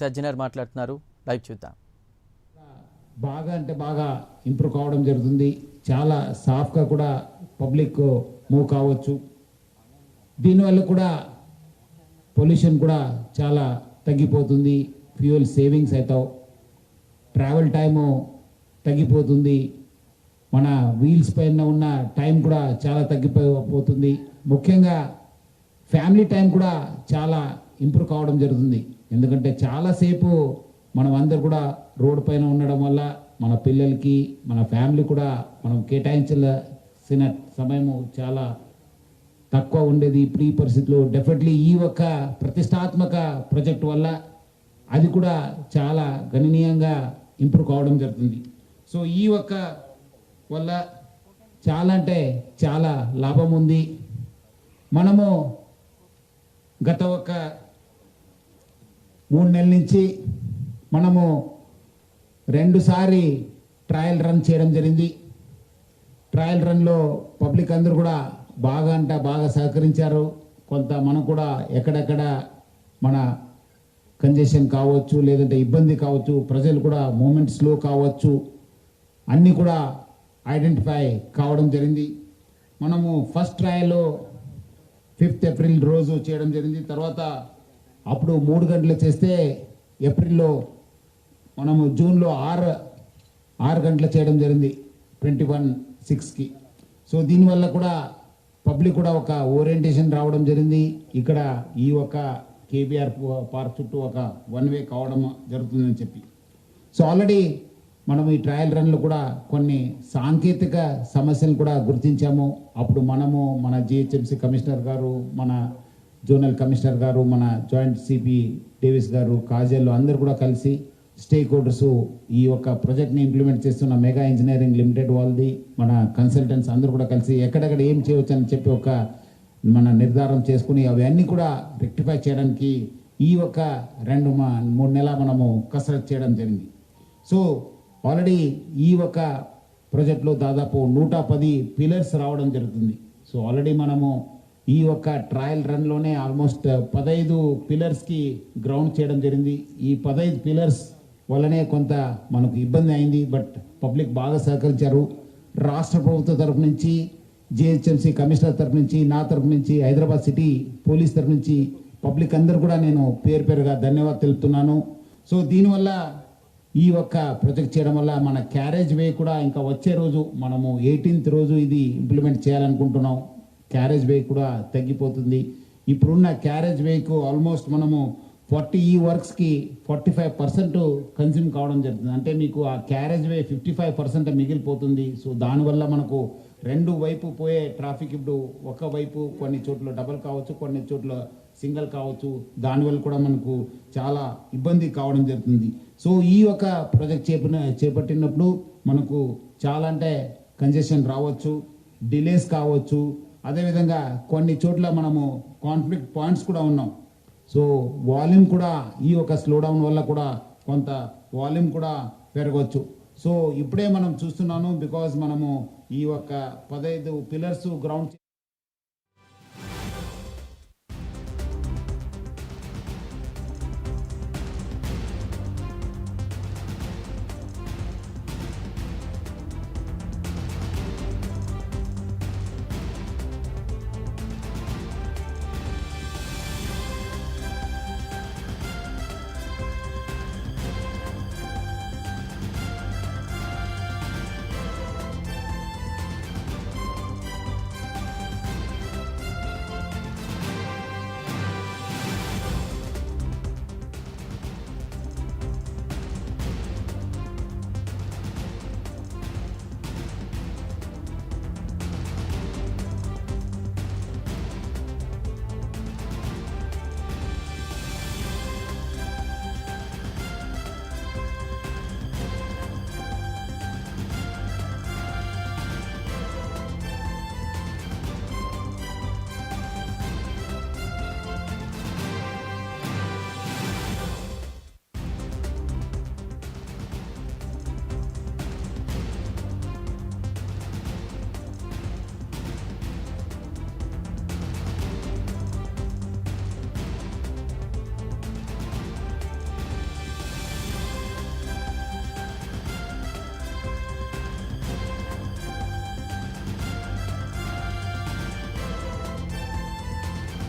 సజ్జనర్ మాట్లాడుతున్నారు, లైవ్ చూద్దాం. బాగా అంటే బాగా ఇంప్రూవ్ కావడం జరుగుతుంది. చాలా సాఫ్ట్గా కూడా పబ్లిక్ మూవ్ కావచ్చు. దీనివల్ల కూడా పొల్యూషన్ కూడా చాలా తగ్గిపోతుంది. ఫ్యూయల్ సేవింగ్స్ అవుతావు, ట్రావెల్ టైము తగ్గిపోతుంది, మన వీల్స్ పైన ఉన్న టైం కూడా చాలా తగ్గిపోతుంది. ముఖ్యంగా ఫ్యామిలీ టైం కూడా చాలా ఇంప్రూవ్ కావడం జరుగుతుంది. ఎందుకంటే చాలాసేపు మనం అందరు కూడా రోడ్ పైన ఉండడం వల్ల మన పిల్లలకి మన ఫ్యామిలీ కూడా మనం కేటాయించాల్సిన సమయము చాలా తక్కువ ఉండేది. ఇప్పుడు ఈ పరిస్థితుల్లో డెఫినెట్లీ ఈ ఒక్క ప్రతిష్టాత్మక ప్రాజెక్ట్ వల్ల అది కూడా చాలా గణనీయంగా ఇంప్రూవ్ కావడం జరుగుతుంది. సో ఈ ఒక్క వల్ల చాలా అంటే చాలా లాభం ఉంది. మనము గత ఒక 3 నెలల నుంచి మనము 2 సారి ట్రయల్ రన్ చేయడం జరిగింది. ట్రయల్ రన్లో పబ్లిక్ అందరూ కూడా బాగా అంటే బాగా సహకరించారు. కొంత మనం కూడా ఎక్కడెక్కడ మన కంజెషన్ కావచ్చు, లేదంటే ఇబ్బంది కావచ్చు, ప్రజలు కూడా మూమెంట్ స్లో కావచ్చు, అన్నీ కూడా ఐడెంటిఫై కావడం జరిగింది. మనము ఫస్ట్ ట్రయల్ 5th ఏప్రిల్ రోజు చేయడం జరిగింది. తర్వాత అప్పుడు 3 గంటలు చేస్తే ఏప్రిల్లో మనము జూన్లో 6 గంటలు చేయడం జరిగింది 21/6కి. సో దీనివల్ల కూడా పబ్లిక్ కూడా ఒక ఓరియంటేషన్ రావడం జరిగింది. ఇక్కడ ఈ ఒక కేబీఆర్ పార్క్ చుట్టూ ఒక 1 వే కావడం జరుగుతుందని చెప్పి. సో ఆల్రెడీ మనం ఈ ట్రయల్ రన్లో కూడా కొన్ని సాంకేతిక సమస్యలు కూడా గుర్తించాము. అప్పుడు మనము మన జిహెచ్ఎంసీ కమిషనర్ గారు, మన జోనల్ కమిషనర్ గారు, మన జాయింట్ సిపి డేవిస్ గారు, కాజల్ అందరూ కూడా కలిసి స్టేక్ హోల్డర్స్ ఈ యొక్క ప్రాజెక్ట్ని ఇంప్లిమెంట్ చేస్తున్న మెగా ఇంజనీరింగ్ లిమిటెడ్ వాళ్ళది, మన కన్సల్టెంట్స్ అందరూ కూడా కలిసి ఎక్కడెక్కడ ఏం చేయవచ్చు అని చెప్పి ఒక మన నిర్ధారణ చేసుకుని అవన్నీ కూడా రెక్టిఫై చేయడానికి ఈ ఒక 2-3 నెలల మనము కసరత్తు చేయడం జరిగింది. సో ఆల్రెడీ ఈ ఒక ప్రాజెక్ట్లో దాదాపు 110 పిల్లర్స్ రావడం జరుగుతుంది. సో ఆల్రెడీ మనము ఈ ఒక ట్రయల్ రన్లోనే ఆల్మోస్ట్ 15 పిల్లర్స్కి గ్రౌండ్ చేయడం జరిగింది. ఈ 15 పిల్లర్స్ వల్లనే కొంత మనకు ఇబ్బంది అయింది, బట్ పబ్లిక్ బాగా సహకరించారు. రాష్ట్ర ప్రభుత్వ తరఫు నుంచి, జిహెచ్ఎంసీ కమిషనర్ తరఫు నుంచి, నా తరఫు నుంచి, హైదరాబాద్ సిటీ పోలీస్ తరఫు నుంచి పబ్లిక్ అందరూ కూడా నేను పేరుగా ధన్యవాదాలు తెలుపుతున్నాను. సో దీనివల్ల ఈ ఒక్క ప్రాజెక్ట్ చేయడం వల్ల మన క్యారేజ్ వే కూడా ఇంకా వచ్చే రోజు మనము 18th రోజు ఇది ఇంప్లిమెంట్ చేయాలనుకుంటున్నాం. క్యారేజ్ వే కూడా తగ్గిపోతుంది. ఇప్పుడున్న క్యారేజ్ వేకు ఆల్మోస్ట్ మనము 40 ఈ వర్క్స్కి 45% కన్జ్యూమ్ కావడం జరుగుతుంది. అంటే మీకు ఆ క్యారేజ్ వే 55% మిగిలిపోతుంది. సో దానివల్ల మనకు 2 వైపు పోయే ట్రాఫిక్ ఇప్పుడు ఒక వైపు కొన్ని చోట్ల డబల్ కావచ్చు, కొన్ని చోట్ల సింగిల్ కావచ్చు, దానివల్ల కూడా మనకు చాలా ఇబ్బంది కావడం జరుగుతుంది. సో ఈ ఒక ప్రాజెక్ట్ చేపట్టినప్పుడు మనకు చాలా అంటే కంజెషన్ రావచ్చు, డిలేస్ కావచ్చు, అదేవిధంగా కొన్ని చోట్ల మనము కాన్ఫ్లిక్ట్ పాయింట్స్ కూడా ఉన్నాం. సో వాల్యూమ్ కూడా ఈ ఒక స్లోడౌన్ వల్ల కూడా కొంత వాల్యూమ్ కూడా పెరగవచ్చు. సో ఇప్పుడే మనం చూస్తున్నాను, బికాజ్ మనము ఈ ఒక 15 పిల్లర్స్ గ్రౌండ్